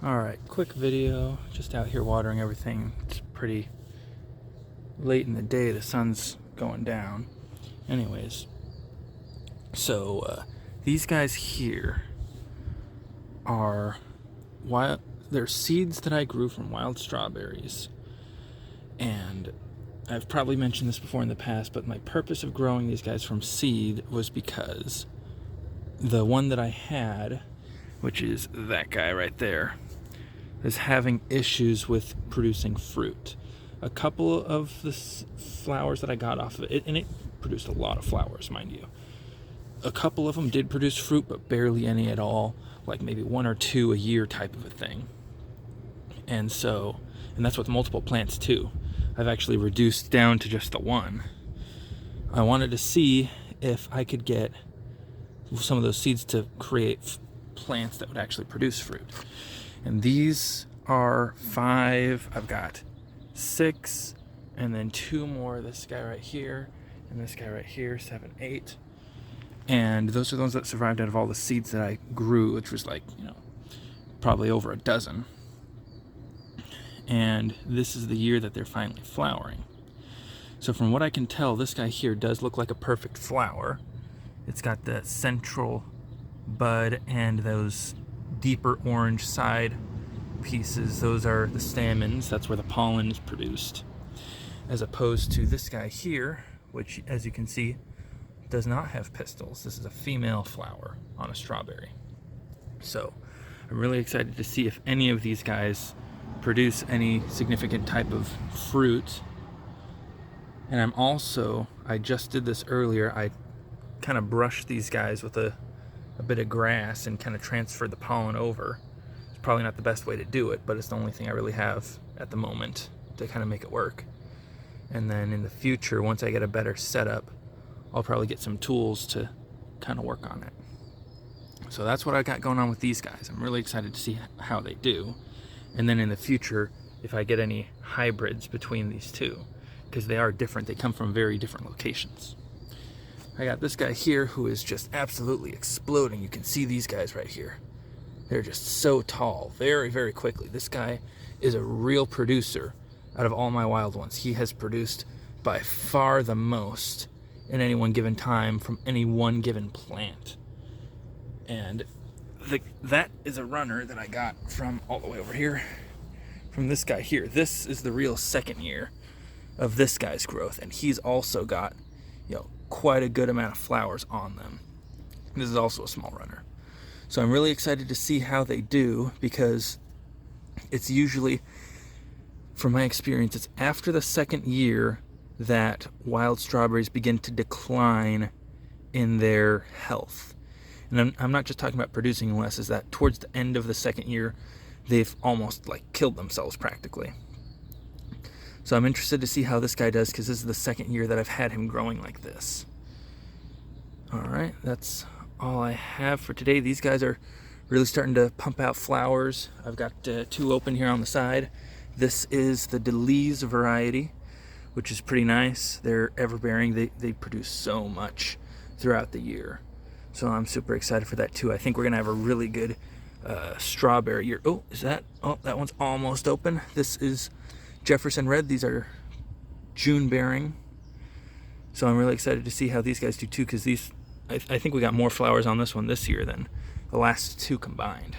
Alright, quick video, just out here watering everything. It's pretty late in the day, the sun's going down. Anyways, so these guys here are they're seeds that I grew from wild strawberries. And I've probably mentioned this before in the past, but my purpose of growing these guys from seed was because the one that I had, which is that guy right there, is having issues with producing fruit. A couple of the flowers that I got off of it, and it produced a lot of flowers, mind you. A couple of them did produce fruit, but barely any at all, like maybe 1 or 2 a year type of a thing. And that's with multiple plants too. I've actually reduced down to just the one. I wanted to see if I could get some of those seeds to create plants that would actually produce fruit. And these are 5. I've got 6, and then 2 more. This guy right here, and this guy right here, 7, 8. And those are the ones that survived out of all the seeds that I grew, which was like, probably over a dozen. And this is the year that they're finally flowering. So from what I can tell, this guy here does look like a perfect flower. It's got the central bud and those deeper orange side pieces. Those are the stamens. That's where the pollen is produced. As opposed to this guy here, which, as you can see, does not have pistils. This is a female flower on a strawberry. So I'm really excited to see if any of these guys produce any significant type of fruit. And I just did this earlier, I kind of brushed these guys with a bit of grass and kind of transferred the pollen over. It's probably not the best way to do it, but it's the only thing I really have at the moment to kind of make it work. And then in the future, once I get a better setup, I'll probably get some tools to kind of work on it. So that's what I got going on with these guys. I'm really excited to see how they do. And then in the future, if I get any hybrids between these two, because they are different, they come from very different locations. I got this guy here who is just absolutely exploding. You can see these guys right here. They're just so tall, very, very quickly. This guy is a real producer out of all my wild ones. He has produced by far the most in any one given time from any one given plant. And that is a runner that I got from all the way over here, from this guy here. This is the real second year of this guy's growth, and he's also got quite a good amount of flowers on them. This is also a small runner. So I'm really excited to see how they do, because it's usually, from my experience, it's after the second year that wild strawberries begin to decline in their health. And I'm not just talking about producing less, is that towards the end of the second year, they've almost killed themselves practically. So I'm interested to see how this guy does, because this is the second year that I've had him growing like this. Alright, that's all I have for today. These guys are really starting to pump out flowers. I've got 2 open here on the side. This is the Delise variety, which is pretty nice. They're everbearing. They produce so much throughout the year. So I'm super excited for that too. I think we're going to have a really good strawberry year. Oh, that one's almost open. This is Jefferson Red. These are June bearing. So I'm really excited to see how these guys do too, because I think we got more flowers on this one this year than the last 2 combined.